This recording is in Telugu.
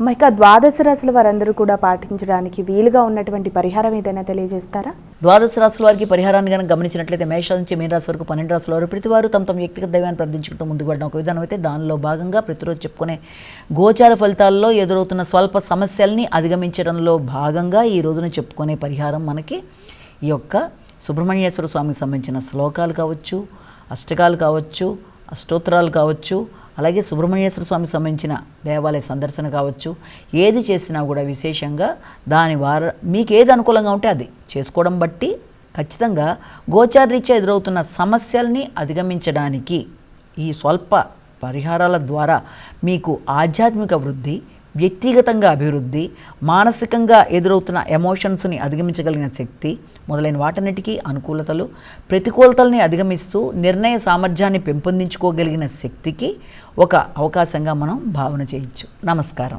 ఇక ద్వాదశ రాశుల వారందరూ కూడా పాటించడానికి వీలుగా ఉన్నటువంటి పరిహారం ఏదైనా తెలియజేస్తారా? ద్వాదశ రాశుల వారికి పరిహారాన్ని కనుక గమనించినట్లయితే మేష నుంచి మీన రాశి వరకు 12 రాశుల వారు ప్రతివారు తమ వ్యక్తిగత దైవాన్ని ప్రార్థించుకుంటూ ముందుకు వెళ్ళడం ఒక విధానం అయితే, దానిలో భాగంగా ప్రతిరోజు చెప్పుకునే గోచార ఫలితాల్లో ఎదురవుతున్న స్వల్ప సమస్యల్ని అధిగమించడంలో భాగంగా ఈ రోజున చెప్పుకునే పరిహారం మనకి ఈ యొక్క సుబ్రహ్మణ్యేశ్వర స్వామికి సంబంధించిన శ్లోకాలు కావచ్చు, అష్టకాలు కావచ్చు, అష్టోత్తరాలు కావచ్చు, అలాగే సుబ్రహ్మణ్యేశ్వర స్వామికి సంబంధించిన దేవాలయ సందర్శన కావచ్చు, ఏది చేసినా కూడా విశేషంగా దాని మీకు ఏది అనుకూలంగా ఉంటే అది చేసుకోవడం బట్టి ఖచ్చితంగా గోచారరీత్యా ఎదురవుతున్న సమస్యల్ని అధిగమించడానికి ఈ స్వల్ప పరిహారాల ద్వారా మీకు ఆధ్యాత్మిక వృద్ధి, వ్యక్తిగతంగా అభివృద్ధి, మానసికంగా ఎదురవుతున్న ఎమోషన్స్ని అధిగమించగలిగిన శక్తి మొదలైన వాటన్నిటికీ అనుకూలతలు, ప్రతికూలతల్ని అధిగమిస్తూ నిర్ణయ సామర్థ్యాన్ని పెంపొందించుకోగలిగిన శక్తికి ఒక అవకాశంగా మనం భావన చేయొచ్చు. నమస్కారం.